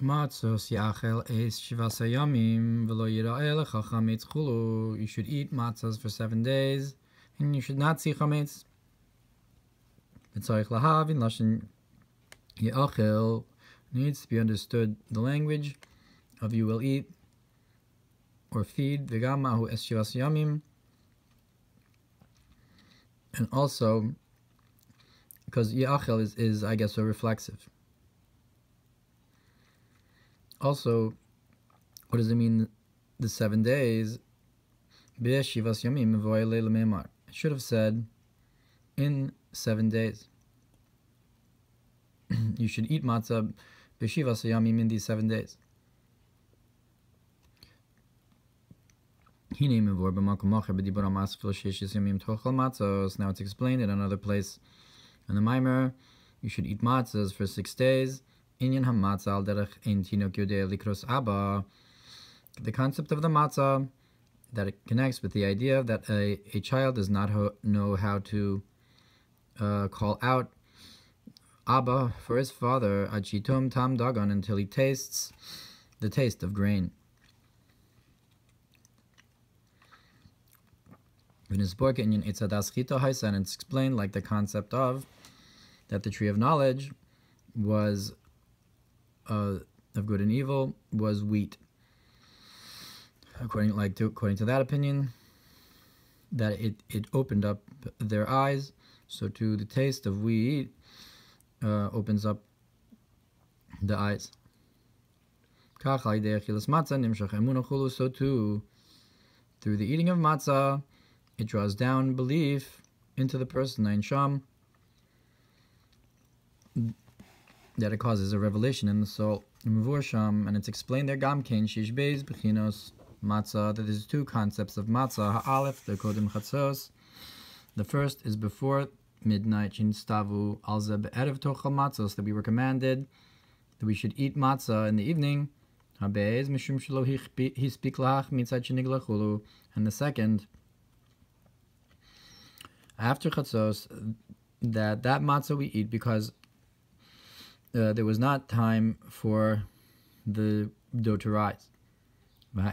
Matzos yachel es Shivas Hayamim v'lo Yirאה lecha chametz chulu. You should eat matzos for 7 days, and you should not see chametz. V'tzarich lahav in lashon yachel needs to be understood. The language of you will eat or feed v'gam mahu es Shivas Hayamim, and also because yachel is I guess a reflexive. Also, what does it mean, the 7 days? Shivas Yamim Mamar. It should have said, in 7 days. You should eat matzah Shivas Yamim in these 7 days. Now it's explained in another place in the Mamar. You should eat matzahs for 6 days. The concept of the matzah, that it connects with the idea that a child does not know how to call out Abba for his father achitum tam dagon until he tastes the taste of grain. And it's explained like the concept of that the tree of knowledge was of good and evil was wheat. According to that opinion, that it opened up their eyes, so too the taste of wheat opens up the eyes. So too, through the eating of matzah, it draws down belief into the person, Ein Sham, that it causes a revelation in the soul. And it's explained there Gamkein Shishbeis Bechinos Matzah, that there's 2 concepts of matzah. Ha'alef, the Kodim Chatzos. The first is before midnight, Shin Stavu Alze Be'erev Tochal Matzos, that we were commanded that we should eat matzah in the evening. Habeiz Mishum Shelo Hispik Lach Mitzad Shenig Lachulu. And the second, after Chatzos, that matzah we eat because there was not time for the dough to rise. And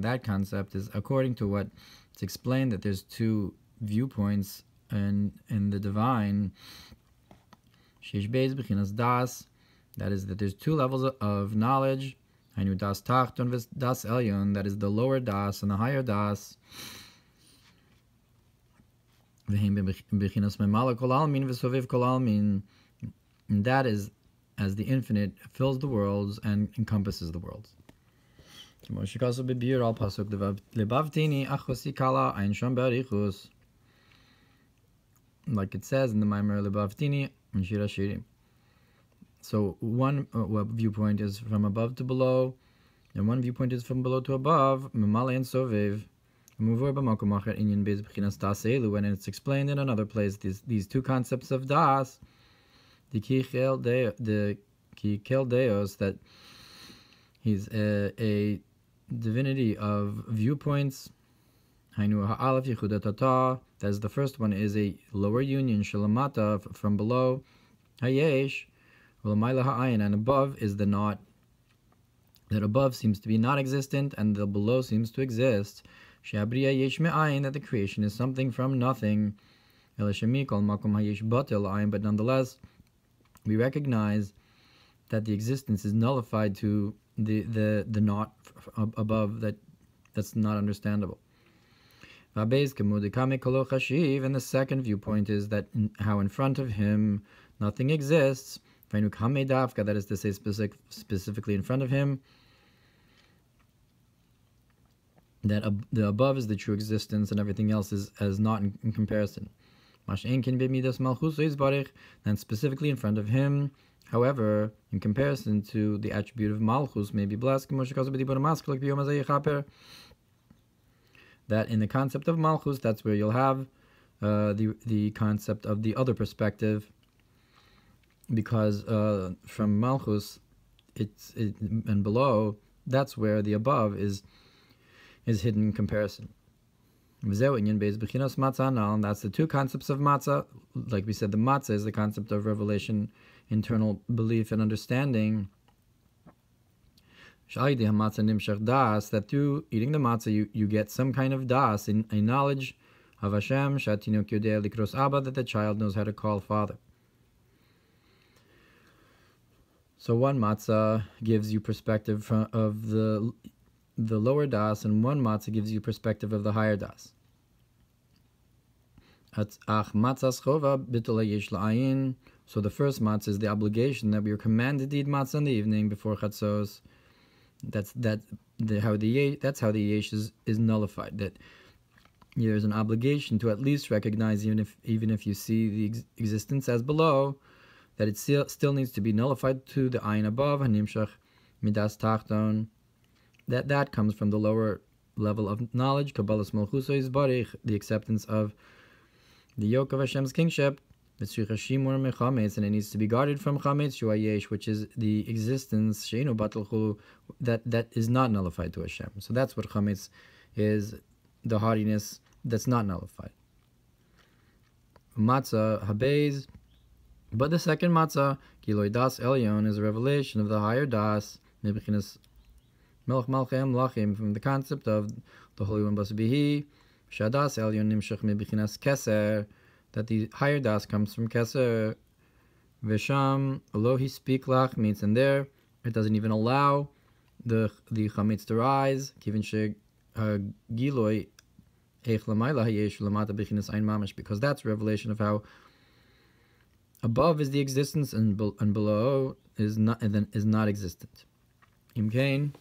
that concept is according to what it's explained, that there's 2 viewpoints in the divine. That is, that there's 2 levels of knowledge. Das Tachton vs Das Elyon, that is the lower Das and the higher Das. And that is as the infinite fills the worlds and encompasses the worlds. Like it says in the Mamar Lebavtini and Shira Shirim. So one viewpoint is from above to below, and one viewpoint is from below to above. Memale and Sovev. When it's explained in another place, these 2 concepts of Das, the Kikel Deos, that he's a divinity of viewpoints. That is, the first one is a lower union, Shalamata, from below. Hayesh, and above is the not. That above seems to be non-existent, and the below seems to exist. That the creation is something from nothing. But nonetheless, we recognize that the existence is nullified to the not above, that's not understandable. And the second viewpoint is that how in front of him nothing exists. That is to say, specifically in front of him, that the above is the true existence and everything else is not in comparison. And specifically in front of him, however, in comparison to the attribute of Malchus, may be blessed, that in the concept of Malchus, that's where you'll have the concept of the other perspective, because from Malchus, and below, that's where the above is hidden in comparison. And that's the 2 concepts of matzah. Like we said, the matzah is the concept of revelation internal belief and understanding, that through eating the matzah you get some kind of das, in a knowledge of Hashem, that the child knows how to call Father. So one matzah gives you perspective of the lower das, and one matzah gives you perspective of the higher das. So the first matzah is the obligation that we are commanded to eat matzah in the evening before Chatzos. That's how the yesh is nullified. That there's an obligation to at least recognize, even if you see the existence as below, that it still needs to be nullified to the ayin above, hanimshach midas tachton. That comes from the lower level of knowledge, kabbalas malchuso isbarich, the acceptance of the yoke of Hashem's kingship, and it needs to be guarded from chametz shuayesh, which is the existence sheinu batalchu, that is not nullified to Hashem. So that's what chametz is, the haughtiness that's not nullified. Matzah habez, but the second matzah, kiloi das elyon, is a revelation of the higher das, nebechinas melch malchem lachim, from the concept of the Holy One blessed be He, shadas elyon nimshach mebechinas keser, that the higher das comes from keser. Vesham alohi speak lach means, and there it doesn't even allow the chametz to rise. Kivin she giloi eich lamayla hayesh lamata bechinas ein mamash, because that's revelation of how above is the existence and below is not existent. Imkain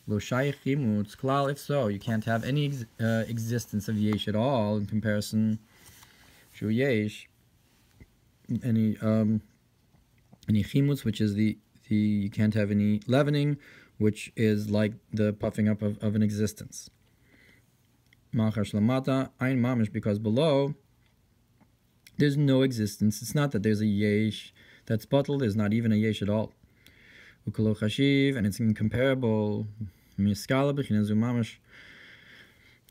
lo shayich chimutz klal. If so, you can't have any existence of yesh at all in comparison. Shu yesh, any chimutz, which is the you can't have any leavening, which is like the puffing up of an existence. Machar shlamata ein mamish, because below there's no existence. It's not that there's a yesh that's bottled. There's not even a yesh at all. Ukolo chashiv, and it's incomparable. Miskala b'chinas umamash.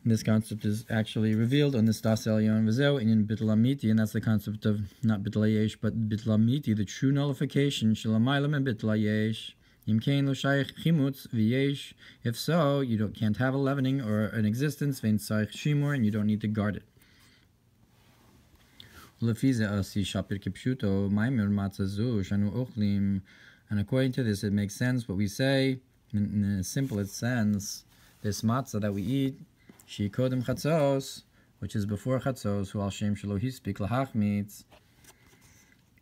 This concept is actually revealed on this das elyon v'zeu in bittul amiti, and that's the concept of not bittul yesh but bittul amiti, the true nullification. Shalamaylam and bittul yesh. Yimkein lo shayich chimutz v'yesh. If so, you can't have a leavening or an existence. Vein tzarich shimur, and you don't need to guard it. And according to this, it makes sense what we say in the simplest sense. This matzah that we eat, she kodem chatzos, which is before chatzos, who al shem shelo hispik lahachmitz,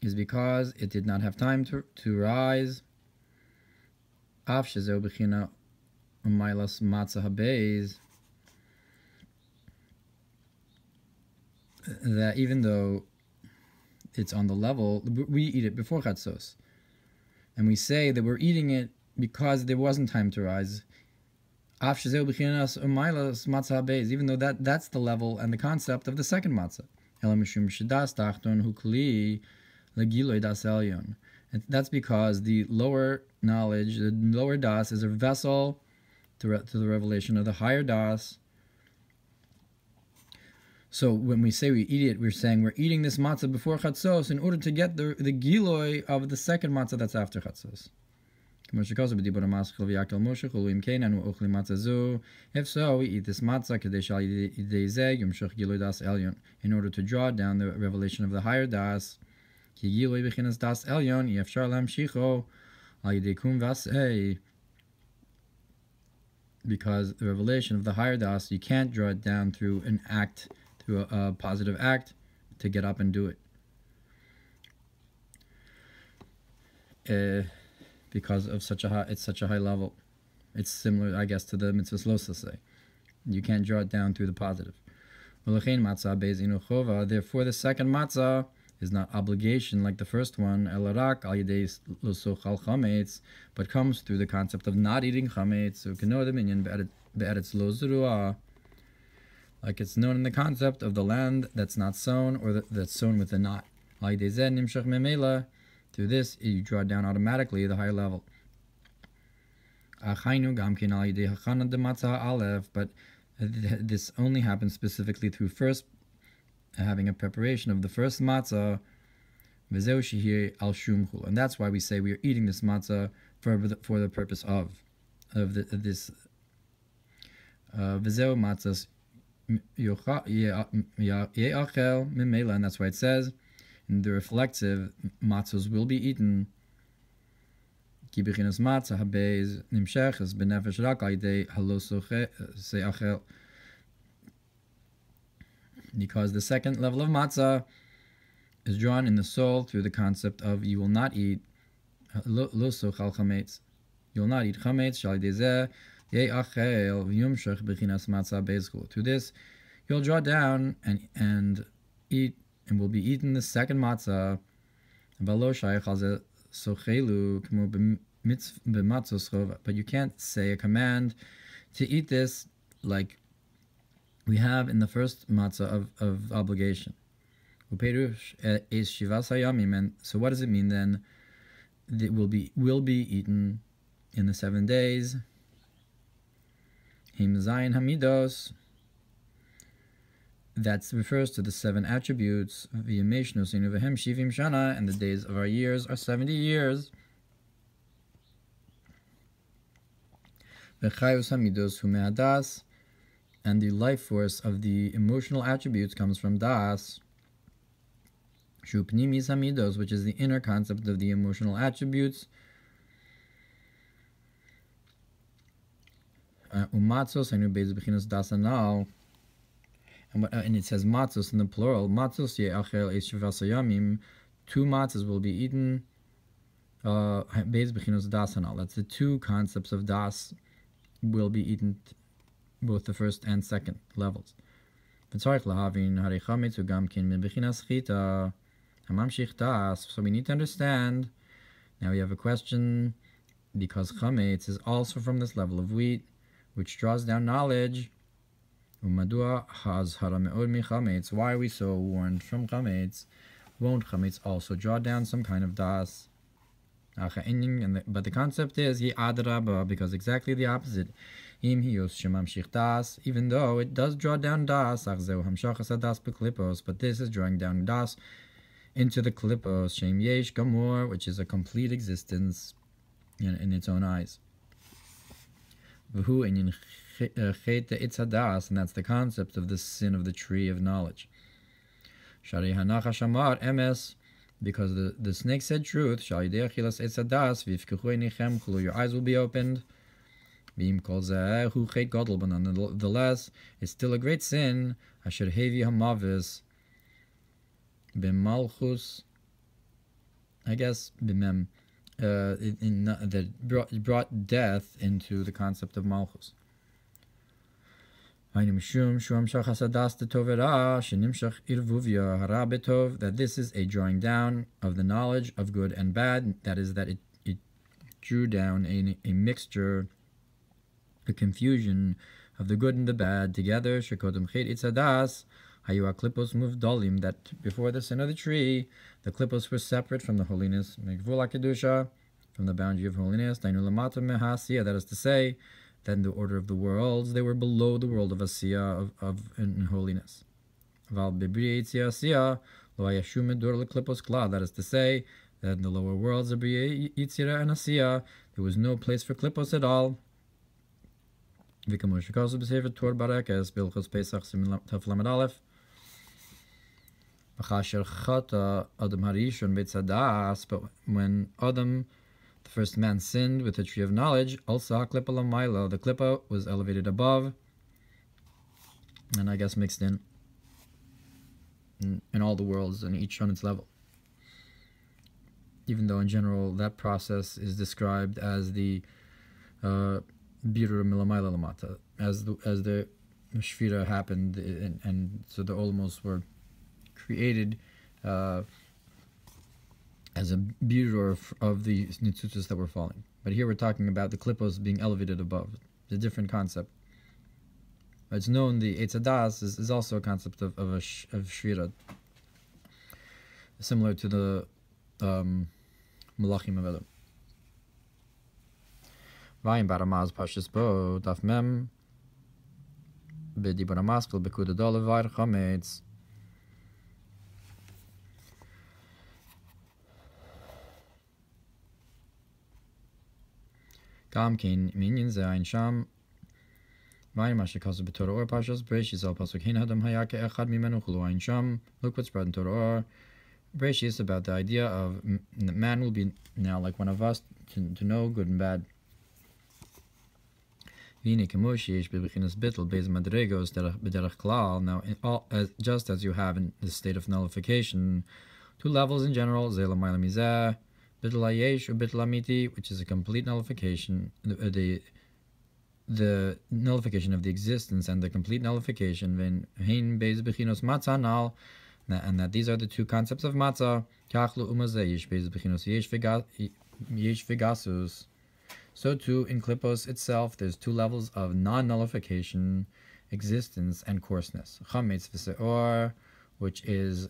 is because it did not have time to rise. Af shezeu bechina umaylas matzah habeiz, that even though it's on the level, we eat it before chatzos, and we say that we're eating it because there wasn't time to rise. Even though that's the level and the concept of the second matzah. And that's because the lower knowledge, the lower das, is a vessel to the revelation of the higher das. So when we say we eat it, we're saying we're eating this matzah before chatzos in order to get the giloi of the second matzah that's after chatzos. If so, we eat this matzah in order to draw down the revelation of the higher das. Because the revelation of the higher das, you can't draw it down through an act, through a positive act, to get up and do it. Because of it's such a high level. It's similar, I guess, to the mitzvahs losa say. You can't draw it down through the positive. Therefore, the second matzah is not obligation like the first one, but comes through the concept of not eating chametz. Like it's known in the concept of the land that's not sown, or that's sown with a knot. Through this, you draw down automatically the higher level. But this only happens specifically through first having a preparation of the first matzah, V'zeu shehir al shum chul. And that's why we say we are eating this matzah for the purpose of this. V'zeu matzos yאכל ממילא, and that's why it says in the reflexive, matzos will be eaten. Ki bechinas matzah habeis nimsheches benefesh rak al yedei halo se'achel. Because the second level of matzah is drawn in the soul through the concept of you will not eat lo sochal chametz. You will not eat chametz. Shal yedei zeh ya'achel v'yumshech bechinas matzah beizchul. Through this, you'll draw down and eat, and will be eaten the second matzah. But you can't say a command to eat this like we have in the first matzah of obligation. Shivas Hayamim. And so what does it mean then? It will be eaten in the 7 days. Zayin hamidos. That refers to the 7 attributes. And the days of our years are 70 years. And the life force of the emotional attributes comes from das, which is the inner concept of the emotional attributes. And it says matzos in the plural. Matzos ya'achel shivas hayamim. 2 matzos will be eaten. That's the 2 concepts of das will be eaten, both the first and second levels. So we need to understand. Now we have a question, because chametz is also from this level of wheat, which draws down knowledge. Why are we so warned from chametz? Won't chametz also draw down some kind of das? But the concept is because exactly the opposite. Even though it does draw down das, but this is drawing down das into the klipos, which is a complete existence in its own eyes. And that's the concept of the sin of the tree of knowledge. Because the snake said truth, your eyes will be opened. But nonetheless, it's still a great sin. I guess that brought death into the concept of malchus. That this is a drawing down of the knowledge of good and bad. That is, that it drew down a mixture, a confusion of the good and the bad together. That before the sin of the tree, the klippos were separate from the holiness, from the boundary of holiness. That is to say, that in the order of the worlds, they were below the world of Asiya, in holiness. That is to say, that in the lower worlds of Yitzira and Asiya, there was no place for klippos at all. But when Adam, the first man, sinned with the tree of knowledge, also the klippa was elevated above, and I guess mixed in all the worlds, and each on its level. Even though in general that process is described as the birur milamayla lamata, as the shvira happened, and so the olamos were created as a birur of the nitzutzos that were falling. But here we're talking about the klippos being elevated above. It's a different concept. It's known the Eitz Hadas is also a concept of shvira, similar to the Malachim of Adam. Vayim baramaz pashis bo daf mem b'di baramaskel b'kuda dole vayr chametz. Gam kein minyan ze ein sham. Vayim asher kasu b'Torah or Pashas Bereshis al pasuk hin hadam hayake echad mimenu chulu ein sham. Look what's brought in Torah or Bereshis about the idea of that man will be now like one of us to know good and bad. Now, just as you have in the state of nullification, two levels in general, which is a complete nullification, the nullification of the existence and the complete nullification, and that these are the two concepts of matzah. So too, in Klippos itself, there's two levels of non-nullification, existence, and coarseness. Chametz v'seor, which is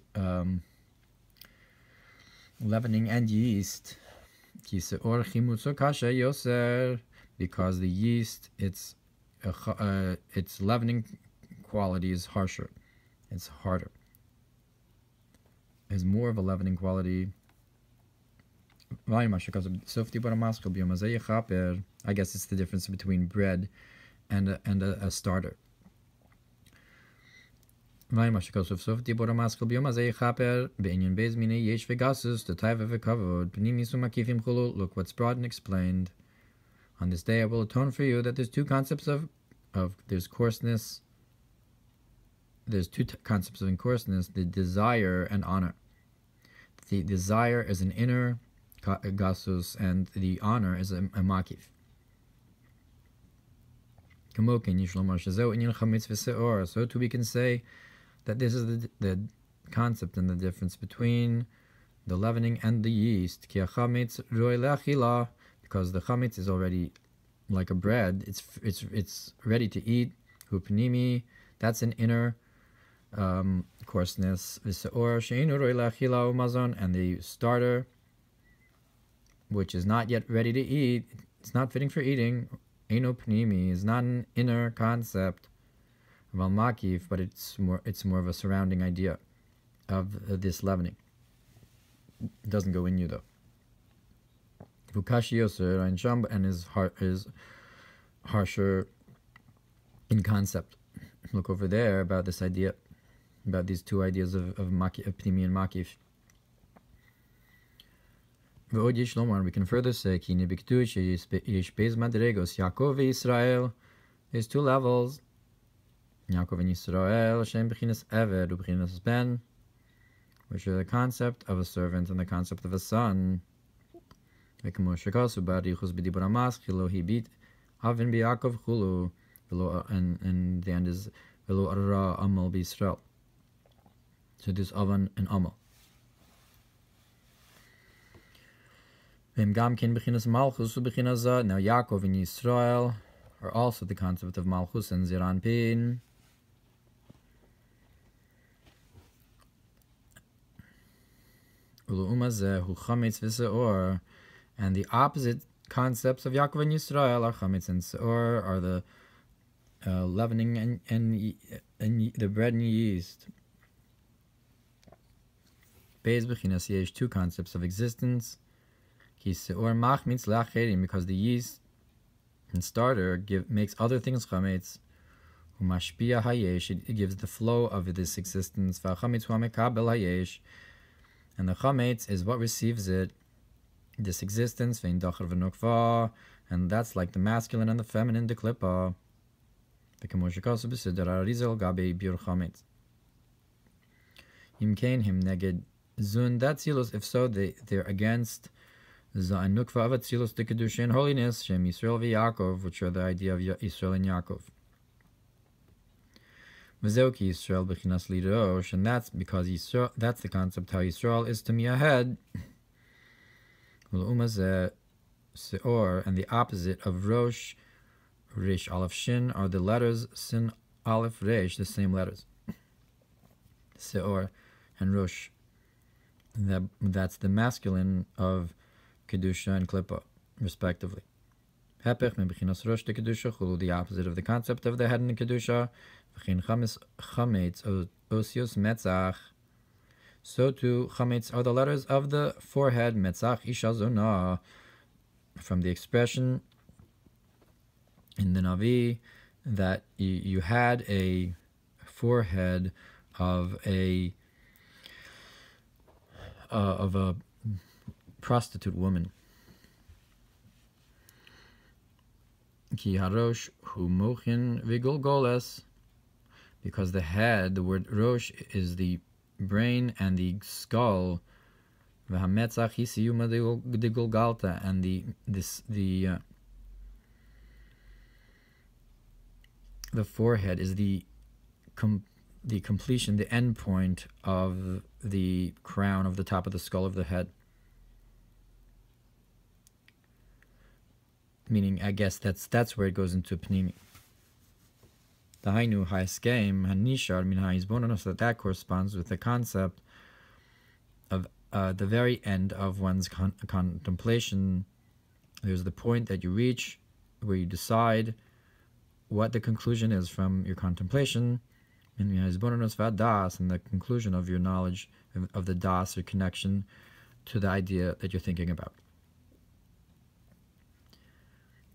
leavening and yeast. Ki seor chimutzo kasha yoser, because the yeast, its leavening quality is harsher. It's harder. It's more of a leavening quality. I guess it's the difference between bread and a starter. Look what's brought and explained. On this day I will atone for you that there's two concepts of there's coarseness. There's two concepts of coarseness, the desire and honor. The desire is an inner gasus, and the honor is a makif. So too we can say that this is the concept and the difference between the leavening and the yeast. Because the chametz is already like a bread; it's ready to eat. Hupnimi, that's an inner coarseness. And the starter, which is not yet ready to eat, it's not fitting for eating. Eino pnimi is not an inner concept of al-makif, but it's more of a surrounding idea of this leavening. It doesn't go in you though. Vukashi yoser and sham, and is harsher in concept. Look over there about this idea, about these two ideas of pnimi and makif. We can further say there's two levels, Yaakov and Yisrael, Shem b'chinas eved u'b'chinas ben, which are the concept of a servant and the concept of a son. And the end is velo ara amal b'Yisrael. So there's avan and amal. Now Yaakov and Yisrael are also the concept of Malchus and Ziran Pin. And the opposite concepts of Yaakov and Yisrael are Chametz and Seor, are the leavening and the bread and yeast. Beis b'chinas yesh, two concepts of existence. Because the yeast and starter makes other things chametz. It gives the flow of this existence. And the chametz is what receives it, this existence. And that's like the masculine and the feminine, the klippa. If so, they're against Zayin Nukva of Atzilus de Kedusha and holiness, Shem Yisrael v'Yakov, which are the idea of Yisrael and Yaakov. V'zeuki Yisrael b'chinas lirosh, and that's because Yisrael, that's the concept how Yisrael is to me ahead. V'l'umazeh Seor, and the opposite of Rosh, Rish Aleph Shin, are the letters Sin Aleph Resh, the same letters. Seor and Rosh. That's the masculine of Kedusha and Klippa, respectively. Hepech me b'chinas rosh de Kedusha chulu, the opposite of the concept of the head in Kedusha. V'chin chametz osios metzach. So too, chametz are the letters of the forehead, metzach isha zonah, from the expression in the Navi that you had a forehead of a prostitute woman. Ki harosh hu mochin vigolgoles, because the head, the word rosh, is the brain and the skull. V'hametzach hisiyuma digolgalta, and the forehead is the completion, the end point of the crown of the top of the skull of the head. Meaning, I guess that's where it goes into Pnimi. The Hainu Haiskeim Hanishar Min Haizbonanos, that corresponds with the concept of the very end of one's contemplation. There's the point that you reach where you decide what the conclusion is from your contemplation, and the conclusion of your knowledge of the das, or connection to the idea that you're thinking about.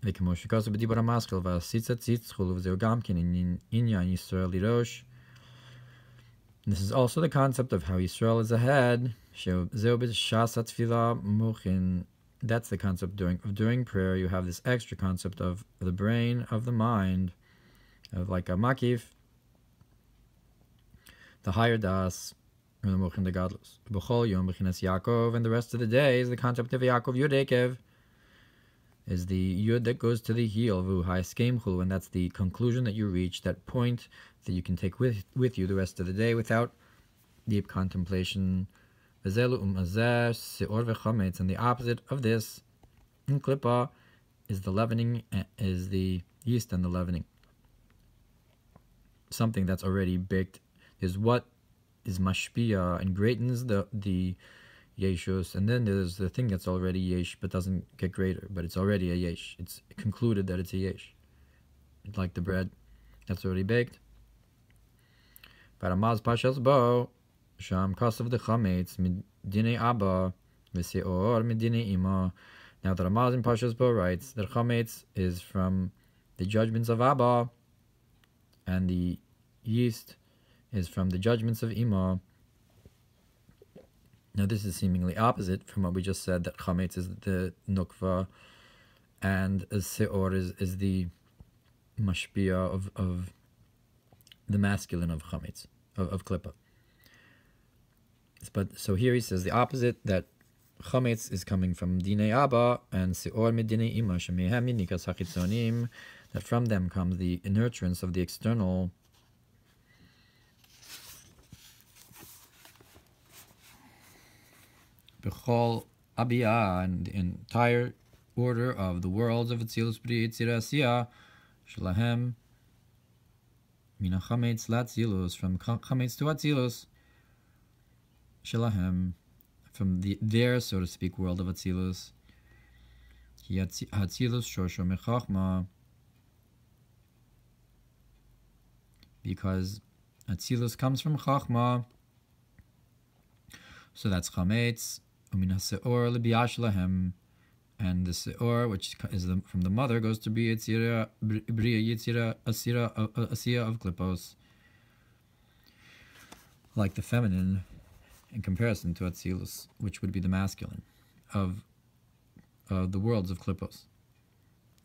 This is also the concept of how Yisrael is ahead. That's the concept during prayer. You have this extra concept of the brain, of the mind, of like a makif, the higher das, or the mochin de gadlus. B'chol yom b'chinas Yaakov, and the rest of the day is the concept of Yaakov Yudekev, is the yud that goes to the heel, vu haiskeimchul, and that's the conclusion that you reach, that point that you can take with you the rest of the day without deep contemplation. And the opposite of this in Klippa is the leavening, is the yeast and the leavening. Something that's already baked is what is mashpia and greatens the yeshus, and then there's the thing that's already yesh but doesn't get greater, but it's already a yesh. It's concluded that it's a yesh. It's like the bread that's already baked. Varamaz pashas bo sham kasav de chametz midine abba v'seor midine ima. Now the Ramaz in Pashas bo writes that chametz is from the judgments of Abba, and the yeast is from the judgments of Ima. Now this is seemingly opposite from what we just said, that chametz is the nukva and seor is the mashpia of the masculine of chametz, of klippa. But so here he says the opposite, that chametz is coming from dinei abba and seor midinei ima shemehem nikas hachitzonim, that from them comes the nurturance of the external. B'chol abiyah, and the entire order of the worlds of Atzilus B'ri Yitzira Asiyah Shalahem Mina Chametz Latzilus, from Chametz to Atzilus Shalahem, from their, so to speak, world of Atzilus. Atzilus Shosho Mechachma, because Atzilus comes from Chachma, so that's Chametz. Umina Seor Libiyah Shalahem, and the Seor, which is from the mother, goes to be Bria Yitzira Asiyah of Klippos, like the feminine in comparison to Atzilus, which would be the masculine of the worlds of Klippos.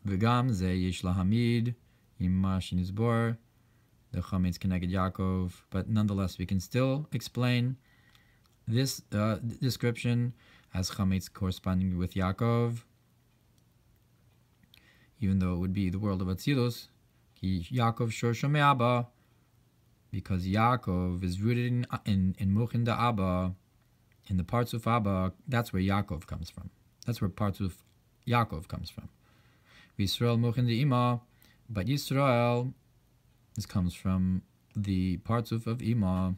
V'gam ze yesh lahamid imma shinizbor, the Chametz Keneged Yaakov, but nonetheless we can still explain this description as chametz corresponding with Yaakov, even though it would be the world of Atzilus. Yaakov Shor Abba, because Yaakov is rooted in Mochin da Abba, in the parts of Abba. That's where Yaakov comes from. That's where parts of Yaakov comes from. Yisrael Mochin da Ima, but Yisrael, this comes from the parts of Ima.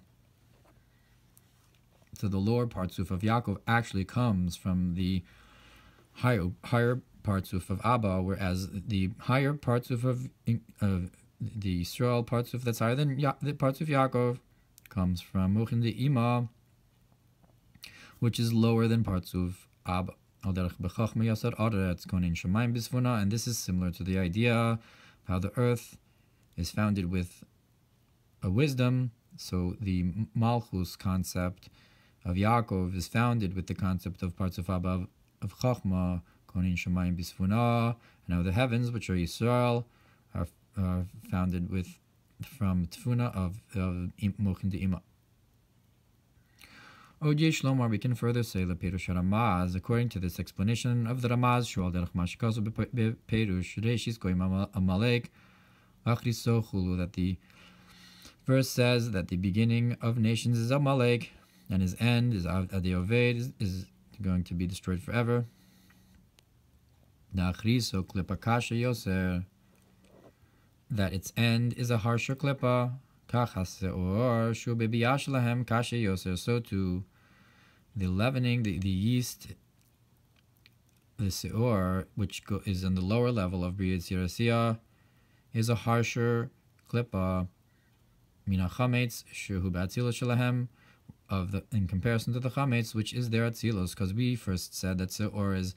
So the lower partsuf of Yaakov actually comes from the higher partsuf of Abba, whereas the higher partsuf of the Yisrael partsuf that's higher than the parts of Yaakov comes from Mochin de Ima, which is lower than partsuf Abba. And this is similar to the idea how the earth is founded with a wisdom. So the Malchus concept of Yaakov is founded with the concept of Partzuf Abba of Chachma, Konin Shemayim Bisfuna, and how the heavens, which are Yisrael, are founded with from Tfuna of Mochin de Ima. Odi Shlomar, we can further say Perush Ramaz, according to this explanation of the Ramaz, Shual Derech Mashkasu Perush Reishis Goyim Amalek Achriso Chulu, that the verse says that the beginning of nations is Amalek, and his end is Adi Oved, is going to be destroyed forever. Nachriso Klipa Kasha Yoser, that its end is a harsher Klipa. Kachaseor Shubibiyashalahem Kasha Yoser, so too the leavening, the yeast, the Seor, which is on the lower level of B'Yetz Yerasiya, is a harsher Klipa. Mina chametz shehu b'atzilus shelahem, in comparison to the chametz, which is their atzilus, because we first said that seor is,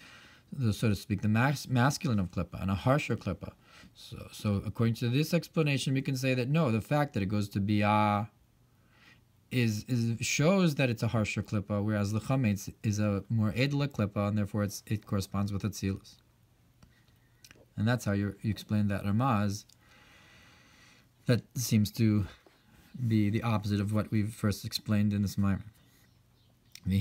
so to speak, the masculine of klippa and a harsher klippa. So according to this explanation, we can say that no, the fact that it goes to biyah is shows that it's a harsher klippa, whereas the chametz is a more edla klippa, and therefore it corresponds with atzilus. And that's how you explain that Ramaz. That seems to be the opposite of what we've first explained in this Mamar. Now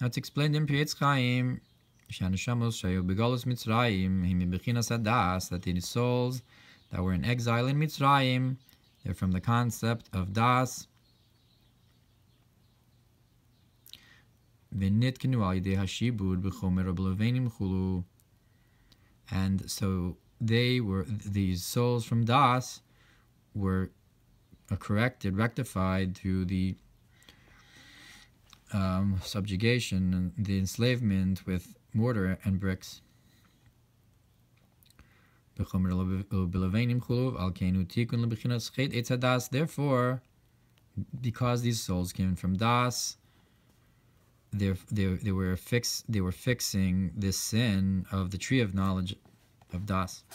it's explained in Pesach that the souls that were in exile in Mitzrayim, they're from the concept of das. And so these souls from Das were corrected, rectified through the subjugation and the enslavement with mortar and bricks. Therefore, because these souls came from Das, they were fixing this sin of the tree of knowledge of Das.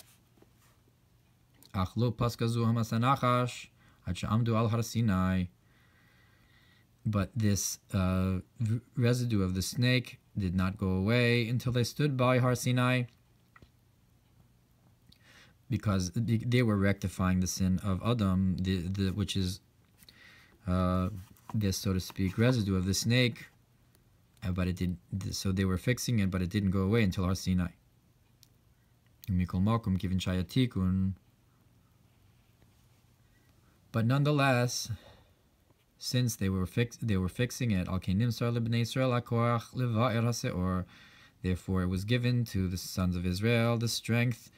But this residue of the snake did not go away until they stood by Har Sinai, because they were rectifying the sin of Adam, which is this, so to speak, residue of the snake. But it did. So they were fixing it, but it didn't go away until Har Sinai. But nonetheless, since they were fixing it, therefore it was given to the sons of Israel the strength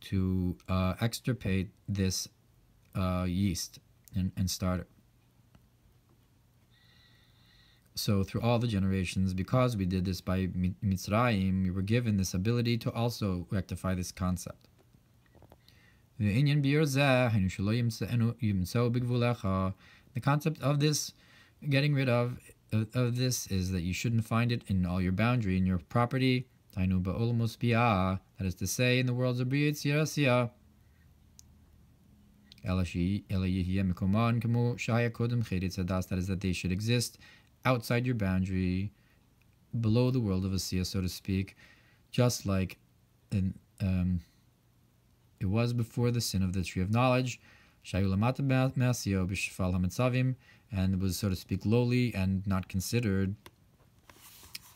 to extirpate this yeast and start it. So through all the generations, because we did this by Mitzrayim, we were given this ability to also rectify this concept. The concept of this, getting rid of this, is that you shouldn't find it in all your boundary, in your property. That is to say, in the worlds of B'Yetz Yerasiya. That is, that they should exist outside your boundary, below the world of Asiya, so to speak, just like it was before the sin of the tree of knowledge, and it was, so to speak, lowly and not considered,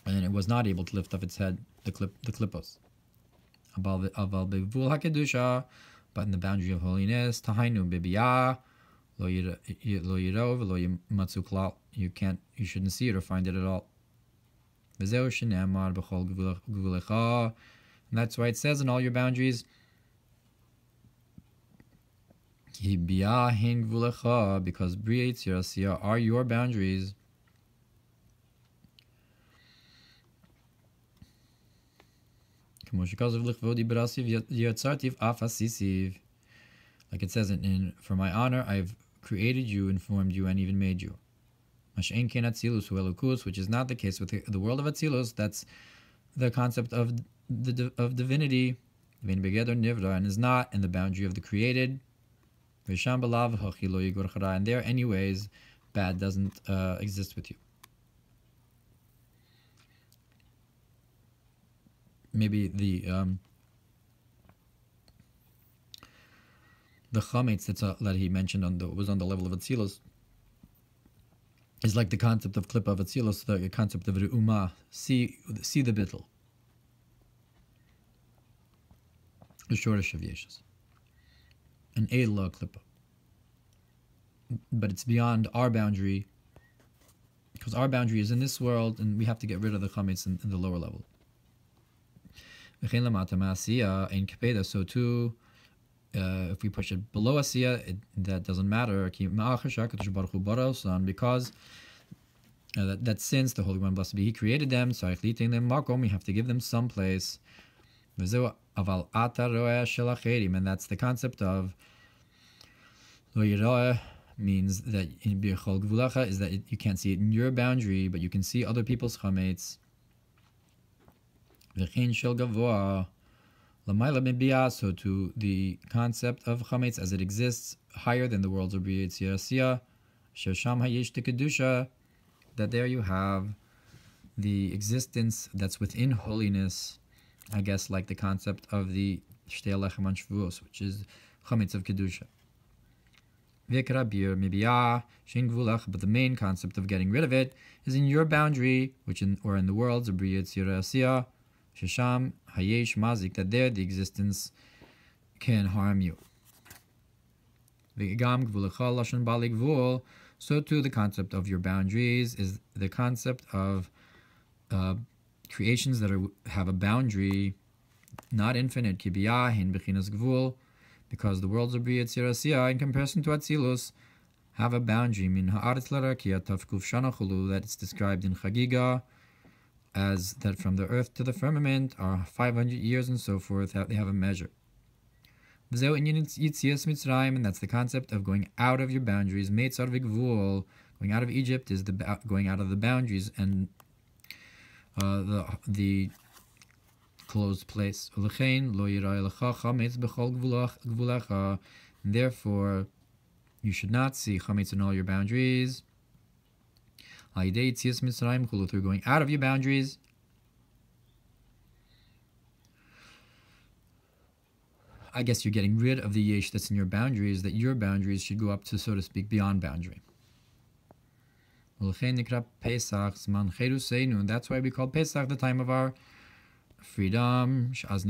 and it was not able to lift up its head, the klippos. But in the boundary of holiness, you shouldn't see it or find it at all. And that's why it says in all your boundaries, because B'Yetz Yerasiya are your boundaries. Like it says for my honor, I've created you, informed you, and even made you. Which is not the case with the world of Atzilus. That's the concept of divinity, and is not in the boundary of the created. And there, anyways, bad doesn't exist with you. Maybe the chametz that he mentioned was on the level of Atzilus is like the concept of klipa of Atzilus, the concept of re'uma, see the bittul, the shortish of yeshus, an edla klipa. But it's beyond our boundary, because our boundary is in this world, and we have to get rid of the chametz in the lower level. So too, if we push it below Asiyah, that doesn't matter, because that since the Holy One, blessed be He, created them, so we have to give them some place. And that's the concept of Yirאה, means that is that you can't see it in your boundary, but you can see other people's chametz. So to the concept of chametz as it exists higher than the worlds of Bria Yitzir, that there you have the existence that's within holiness, I guess, like the concept of the Shtei Lechem on Shavuos, which is chametz of kedusha. Vayikra bir mibiyah shein gvulach, but the main concept of getting rid of it is in your boundary, in the worlds of Bria Yitzir, Shesham hayesh mazik, that there the existence can harm you. V'gam gvulecha lashon bali gvul. So too the concept of your boundaries is the concept of creations that have a boundary, not infinite. Kibiyah hin bechinas gvul, because the worlds of Bria Yitzir in comparison to Atzilus have a boundary. Min ha'aretz l'rakia tafkuf shana chulu, that it's described in Chagiga as that from the earth to the firmament are 500 years and so forth. They have a measure. And that's the concept of going out of your boundaries. Going out of Egypt is going out of the boundaries and the closed place. Therefore, you should not see chametz in all your boundaries. Through going out of your boundaries. I guess you're getting rid of the yesh that's in your boundaries, that your boundaries should go up to, so to speak, beyond boundary. And that's why we call Pesach the time of our freedom. That's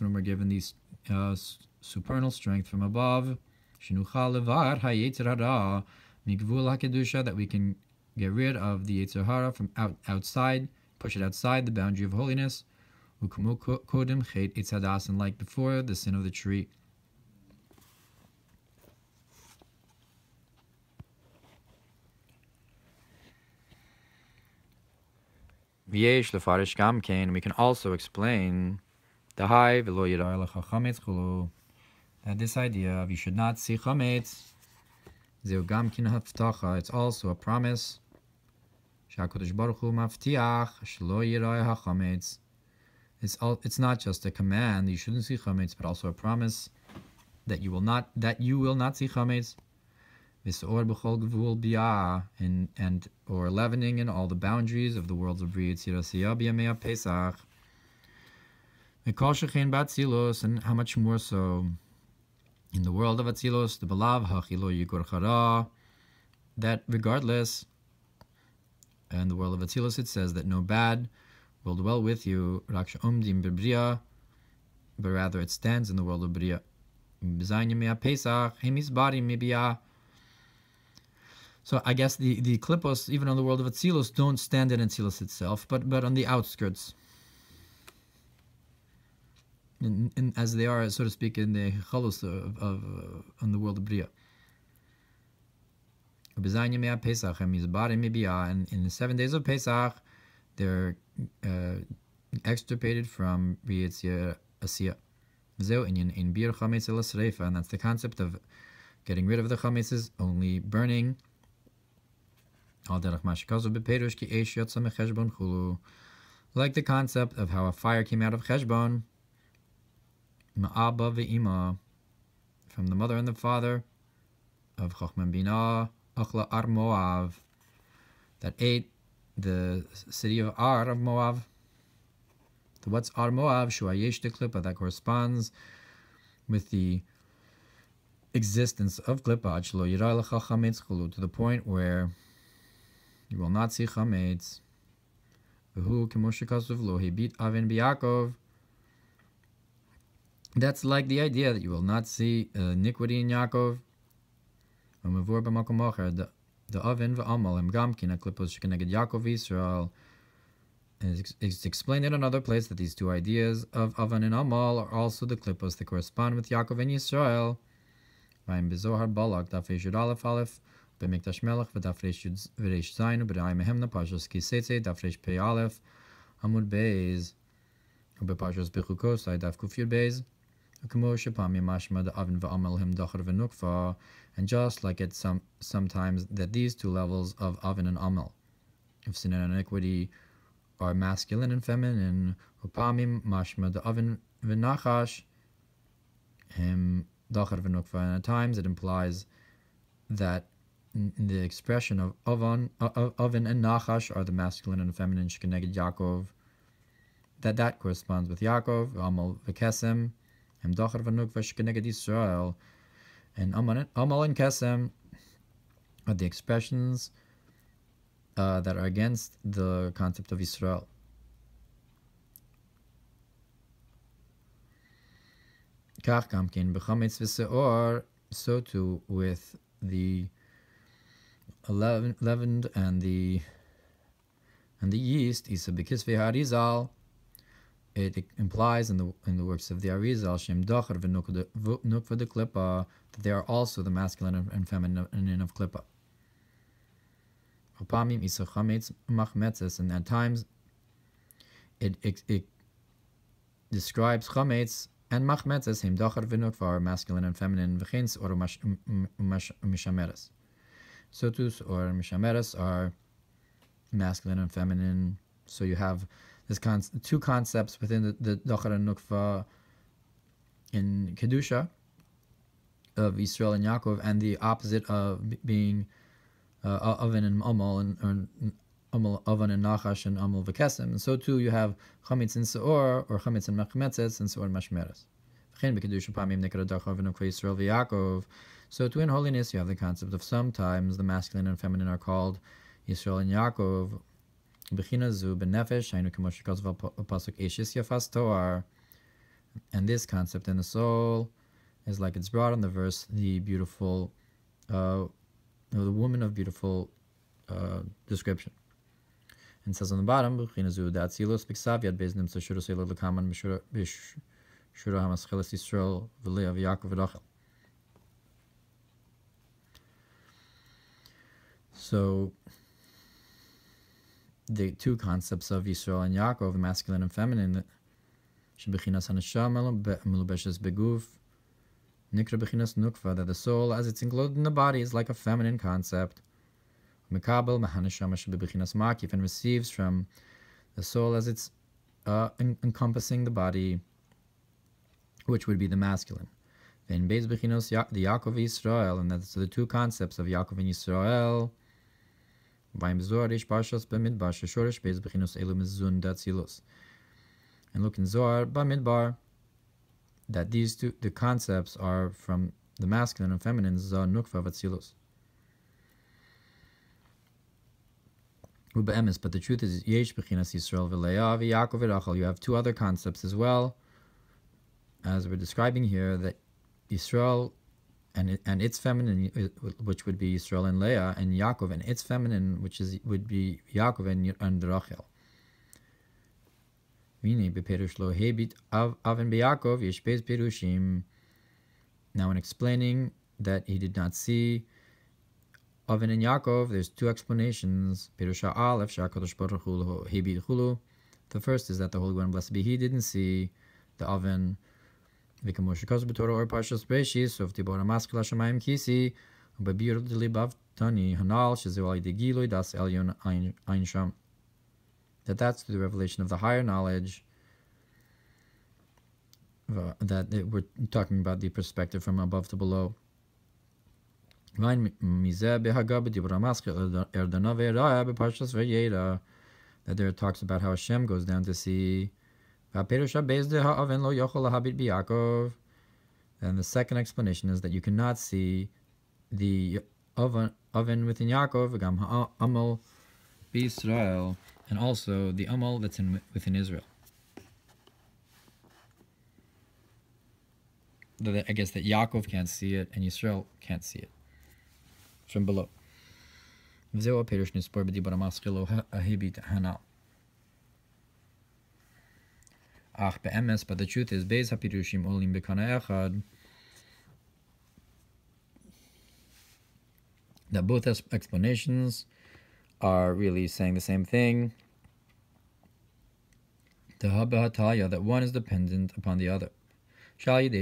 when we're given these supernal strength from above. That we can get rid of the Yetzer Hara from outside, push it outside the boundary of holiness. And like before, the sin of the tree. We can also explain the high that this idea of you should not see chametz. It's also a promise. It's not just a command you shouldn't see chametz, but also a promise that you will not see chametz. And or leavening in all the boundaries of the worlds of Bria Yitzir Pesach. And how much more so in the world of Atzilus, the Balav Hachilo Yigur, that regardless, in the world of Atzilus it says that no bad will dwell with you, Raksha Umdim Bibria, but rather it stands in the world of Bria. Pesach, Hemisbari Mibia. So I guess the klipos, even on the world of Atzilus, don't stand in Atzilus itself, but on the outskirts. As they are, so to speak, in the chalus on the world of Bria. And in the 7 days of Pesach, they're extirpated from Bria Asiyah. And that's the concept of getting rid of the chametz, only burning. Like the concept of how a fire came out of Cheshbon, Ma'aba ve'ima, from the mother and the father of Chochmah Bina, Achla Ar Moav, that ate the city of Ar of Moav. So what's Ar Moav? Shuayesh de Klippa, that corresponds with the existence of Klippa, Achlo Yirah Lecha Chametz Chulu, to the point where you will not see Chametz. V'hu Kemoshe Kasuv Lo Hebit Avin B'Yakov. That's like the idea that you will not see iniquity in Yaakov. The oven v'amal hem gamkin aklipos shekeneged Yaakov Yisrael is explained in another place that these two ideas of oven and amal are also the klipos that correspond with Yaakov and Yisrael. Vayim bezohar balak daf yud aleph aleph b'mikdash melech v'daf reish zayin u'b'rayim mehemna pashas kisetze daf reish pei aleph amud beis u'b'pashas b'chukosai daf kuf yud beis. And just like it's sometimes that these two levels of oven and amal, of sin and iniquity, are masculine and feminine, and at times it implies that the expression of oven and nachash are the masculine and feminine, shkeneged Yaakov, that corresponds with Yaakov, amal v'kesem, and Amal and Kesem are the expressions that are against the concept of Israel. So too with the leavened and the yeast, it implies in the works of the Arizal Shem Docher v'nukva de Klippa that they are also the masculine and feminine of Klippa. And at times it describes chametz and machmetzes him docher v'nukva are masculine and feminine v'chins or mishameres. So too or mishameres are masculine and feminine. So you have this two concepts within the Docher and Nukva in Kedusha of Yisrael and Yaakov, and the opposite of being Oven and Amal, and Oven and Nachash and Amal V'Kesem. And so too you have Chametz and Seor, or Chametz and Machmetzes, and Seor and Mashmeres. So too in holiness you have the concept of sometimes the masculine and feminine are called Yisrael and Yaakov, and this concept in the soul is like it's brought in the verse, the beautiful, the woman of beautiful description. And it says on the bottom, so the two concepts of Yisrael and Yaakov, masculine and feminine, that the soul, as it's included in the body, is like a feminine concept, and receives from the soul as it's encompassing the body, which would be the masculine. The Yaakov Yisrael, and that's the two concepts of Yaakov and Yisrael. And look in Zohar, Bamidbar, that these two, the concepts are from the masculine and feminine, Zohar, Nukva, Vatzilus. But the truth is, Yesh Bechinas Yisrael v'Leah v'Yaakov v'Rachel. You have two other concepts as well, as we're describing here, that Yisrael and its feminine, which would be Yisrael and Leah, and Yaakov and its feminine, which would be Yaakov and Rachel. Now, in explaining that he did not see Oven and Yaakov, there's two explanations. The first is that the Holy One, blessed be He, didn't see the Oven. Or Parshas Beishis, so if Tibor Maskela Shamayim Kisi, Babir Delibav Tani Hanal Shizu Ali de Gilui Das Elyon Ein Sham. That's through the revelation of the higher knowledge. That we're talking about the perspective from above to below. That there talks about how Hashem goes down to see. And the second explanation is that you cannot see the oven within Yaakov, Amal Israel, and also the Amal that's within Israel. I guess that Yaakov can't see it and Yisrael can't see it from below. But the truth is, Beis HaPirushim Olim B'Kana Echad, that both explanations are really saying the same thing. That one is dependent upon the other. That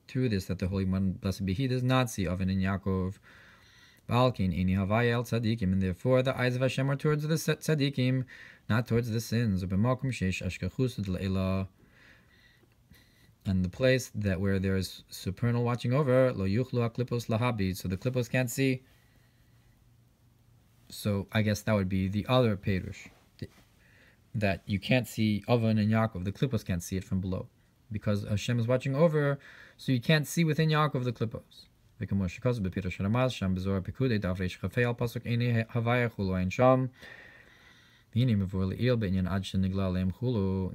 through this, that the Holy One, blessed be He, does not see oven in Yaakov. And therefore the eyes of Hashem are towards the tzaddikim, not towards the sins. And the place that where there is supernal watching over, lo yuchlu haklipos lahabid, so the klipos can't see. So I guess that would be the other perush, that you can't see oven and Yaakov, the klipos can't see it from below, because Hashem is watching over, so you can't see within Yaakov the klipos. Now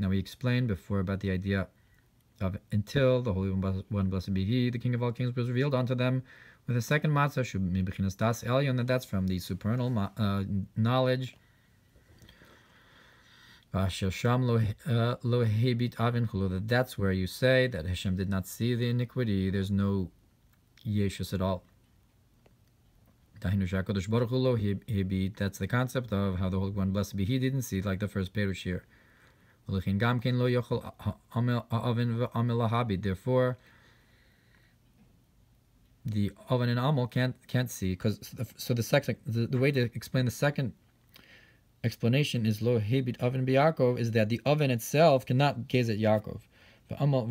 we explained before about the idea of until the Holy One, blessed be He, the King of all kings, was revealed unto them with a second matzah, and that's from the supernal knowledge. That's where you say that Hashem did not see the iniquity. There's no yeshus at all. That's the concept of how the Holy One, blessed be He, didn't see, like the first perush here. Therefore, the oven and amal can't see, because the way to explain the second explanation is lo hebit oven b'Yaakov, is that the oven itself cannot gaze at Yaakov. The amal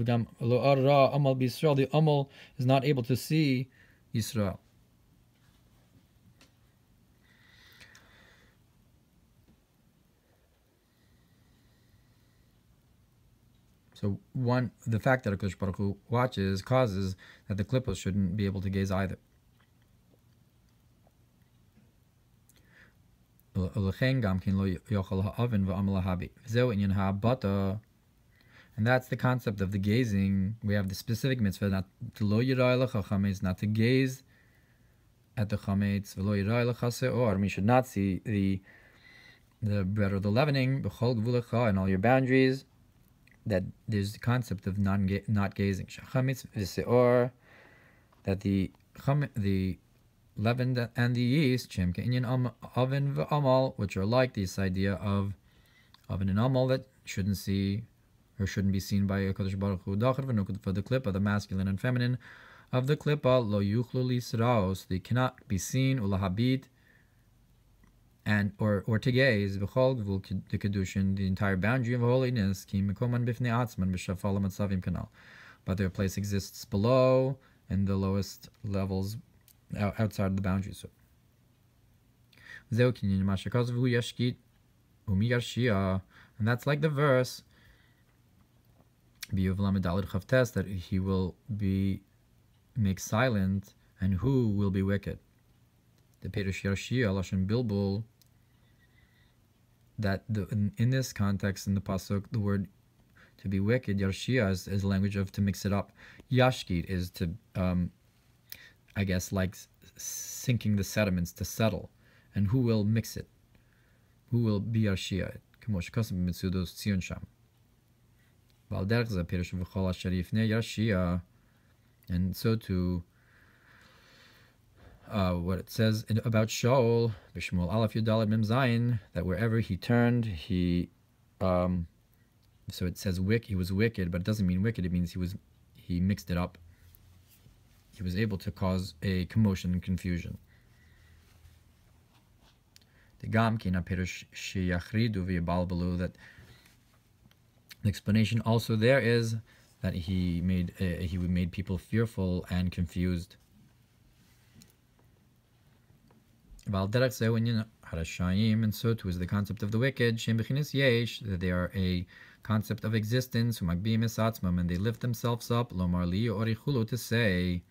is not able to see Yisrael. So the fact that HaKadosh Baruch Hu watches causes that the klipos shouldn't be able to gaze either. And that's the concept of the gazing. We have the specific mitzvah not to lo yirah, not to gaze at the chametz, or we should not see the bread or the leavening, and all your boundaries. That there's the concept of not gazing. That the leaven and the yeast, oven v'amal, which are like this idea of oven and amal that shouldn't see or shouldn't be seen by HaKadosh Baruch Hu. For the klippa, the masculine and feminine of the klippa, lo yuchlu lisraos, they cannot be seen, ulahabit, and or to gaze, the kedushin, the entire boundary of holiness, but their place exists below, in the lowest levels, outside the boundaries. And that's like the verse that He will make silent, and who will be wicked. The Perush Yarshia Lashon Bilbul, that in this context, in the pasuk, the word to be wicked, Yarshia, is language of to mix it up. Yashkit is to, I guess, like sinking the sediments, to settle. And who will mix it? Who will be Yarshia? Kamosh Kasab Mitsudos Tzion Sham. Valderch is a Perush of V'chol Sharif ne Yarshia, and so too. What it says about Shaul, Bishmol Aleph Yudalad Mem Zayin, that wherever he turned, so it says he was wicked, but it doesn't mean wicked. It means he mixed it up. he was able to cause a commotion and confusion. That the explanation also there is that he made people fearful and confused. And so too is the concept of the wicked, that they are a concept of existence, and they lift themselves up, to say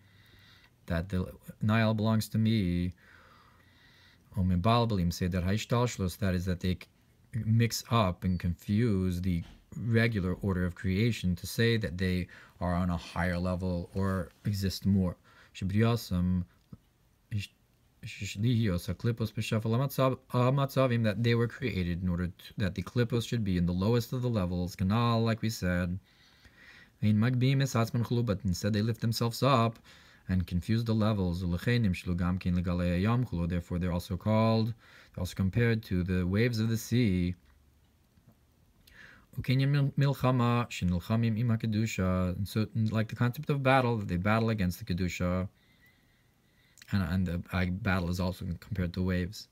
that the Nile belongs to me. That is, that they mix up and confuse the regular order of creation to say that they are on a higher level or exist more. That they were created in order that the klippos should be in the lowest of the levels, canal, like we said. But instead they lift themselves up and confuse the levels. Therefore they're also compared to the waves of the sea. And so, like the concept of battle, they battle against the kedusha, and the battle is also compared to waves.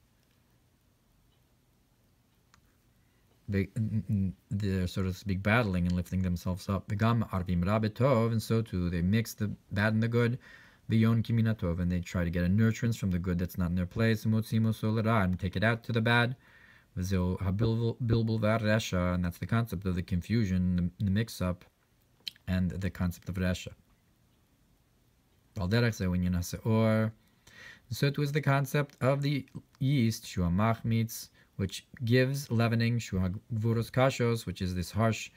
They're, so to speak, battling and lifting themselves up. And so too, they mix the bad and the good, and they try to get a nurturance from the good that's not in their place, and take it out to the bad. And that's the concept of the confusion, the mix-up, and the concept of resha. So too is the concept of the yeast, which gives leavening, which is this harsh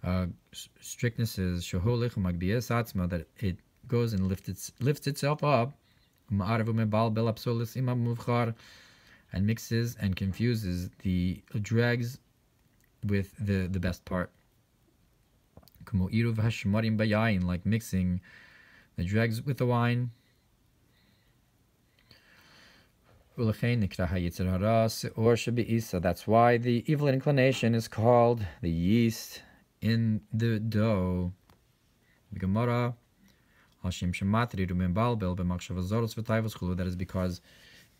strictnesses, that it goes and lifts itself up, and mixes and confuses the dregs with the best part. Like mixing the dregs with the wine. That's why the evil inclination is called the yeast in the dough. That is because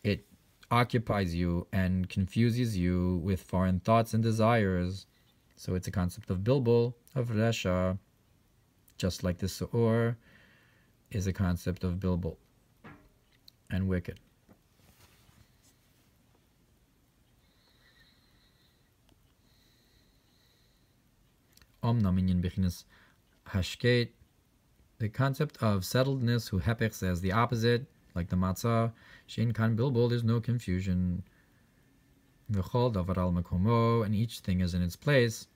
it occupies you and confuses you with foreign thoughts and desires. So it's a concept of bilbul, of resha, just like the su'or is a concept of bilbul and wicked. The concept of settledness, who hepech says the opposite, like the matzah, shein kan bilbul, there's no confusion. V'chol davar al makomo, and each thing is in its place.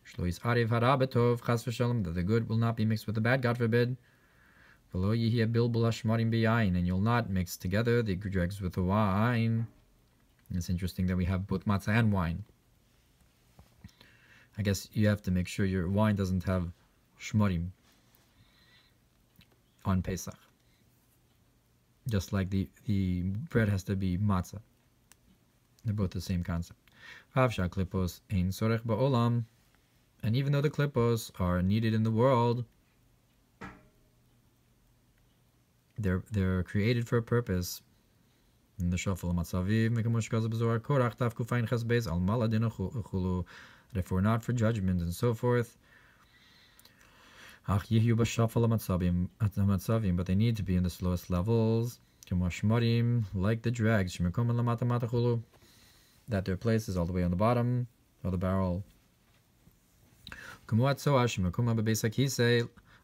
Shlo yis'arev hara betov, chas v'shalom, that the good will not be mixed with the bad, God forbid. V'lo yihiyeh bilbul hashmarim b'yayin, and you'll not mix together the dregs with the wine. And it's interesting that we have both matzah and wine. I guess you have to make sure your wine doesn't have shmarim on Pesach. Just like the bread has to be matzah. They're both the same concept. And even though the klippos are needed in the world, they're created for a purpose. In the Shofel Matzaviv, therefore not for judgment and so forth. But they need to be in the slowest levels, like the dregs, that their place is all the way on the bottom of the barrel.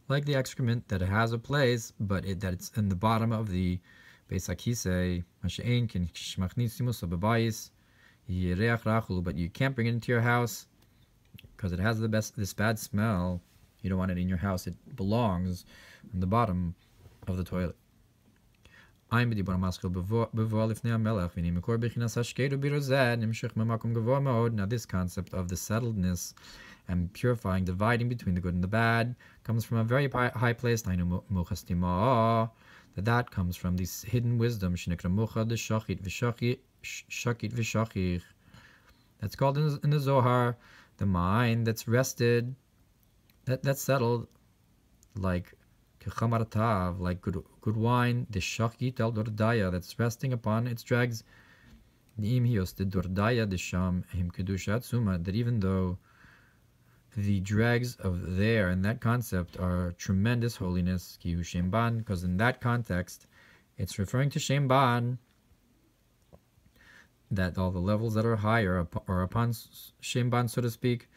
Like the excrement, that it has a place, but that it's in the bottom of the Beis HaKisei, but you can't bring it into your house because it has this bad smell. You don't want it in your house. It belongs in the bottom of the toilet. Now this concept of the settledness and purifying, dividing between the good and the bad, comes from a very high place. That comes from this hidden wisdom. That's called in the Zohar the mind that's rested, that's settled, like Kechamartav, like good wine, the shachit al dordaya, that's resting upon its dregs. That even though the dregs of there in that concept are tremendous holiness, because in that context it's referring to Shemban, that all the levels that are higher are upon Shemban, so to speak.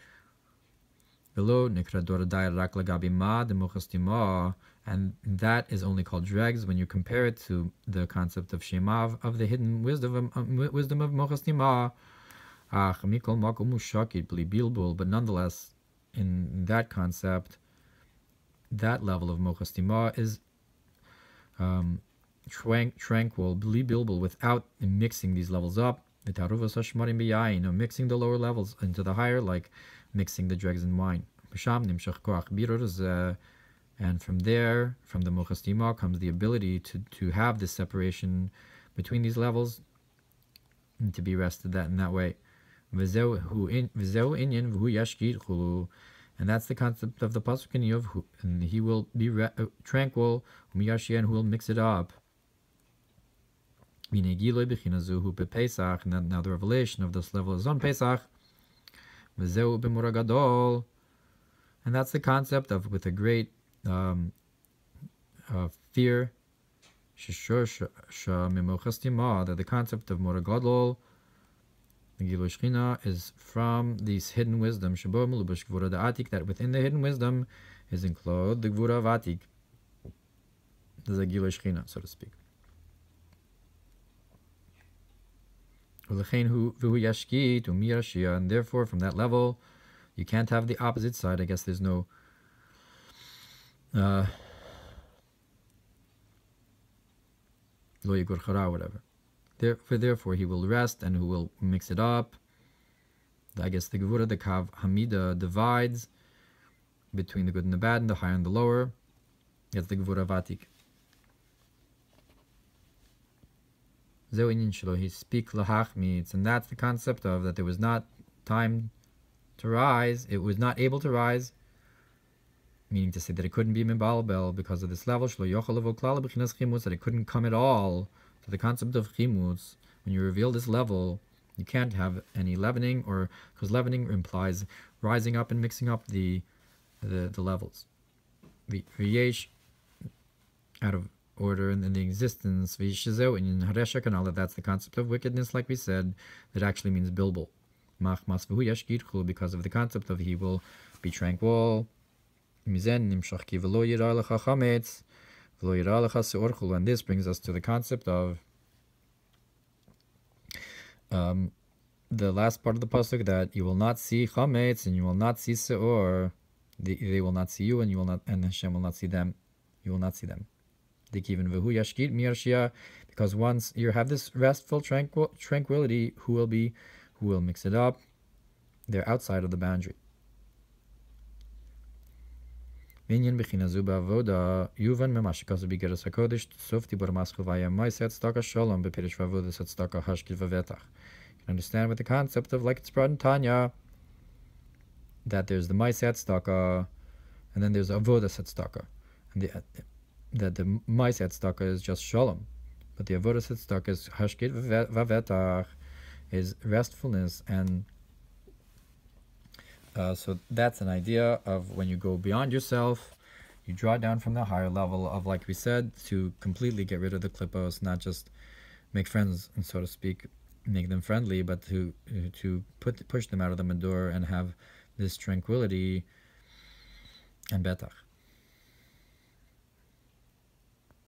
And that is only called dregs when you compare it to the concept of Shemav, of the hidden wisdom of Mochas Tima. But nonetheless, in that concept, that level of Mochas Tima is tranquil, bli bilbul, without mixing these levels up. Mixing the lower levels into the higher, like mixing the dregs in wine. And from there, from the Mochas Tima, comes the ability to have this separation between these levels and to be rested that in that way. And that's the concept of the pasuk in Yov, and he will be tranquil, and who will mix it up. And now the revelation of this level is on Pesach. And that's the concept of, with a great fear, that the concept of Mora Gadol, the Gilui Shechina, is from these hidden wisdom, that within the hidden wisdom is enclosed the Gvura of Atik. There's a Gilui Shechina, so to speak. And therefore, from that level, you can't have the opposite side. I guess there's no lo yigur chara, whatever. Therefore, he will rest and who will mix it up. I guess the Gevura, the Kav Hamida, divides between the good and the bad, and the higher and the lower. That's the Gevura Vatik. He speak lahachmitz, and that's the concept of that there was not time to rise, it was not able to rise, meaning to say that it couldn't be mibalbel because of this level, that it couldn't come at all to the concept of chimutz. When you reveal this level, you can't have any leavening, or because leavening implies rising up and mixing up the levels. V'yesh, out of order and the existence, v'yishazeu in haresha kanala, that's the concept of wickedness, like we said, that actually means bilbul. Machmas v'hu yashkirchu, because of the concept of he will be tranquil. Mizen nimshach ki v'lo yirah lecha chametz v'lo yirah lecha seorchul, and this brings us to the concept of the last part of the pasuk, that you will not see chametz and you will not see seor. They will not see you, and you will not, and Hashem will not see them. You will not see them. Because once you have this restful tranquility, who will mix it up? They're outside of the boundary. Understand with the concept of, like it's brought in Tanya, that there's the Maiset Staka, and then there's Avoda Setstaka, and that the Maiset Staka is just Shalom, but the Avoda Setstaka is Hashkit Vavetach, is restfulness, and so that's an idea of when you go beyond yourself, you draw down from the higher level of, like we said, to completely get rid of the klippos, not just make friends, and so to speak, make them friendly, but to push them out of the medur and have this tranquility and betach.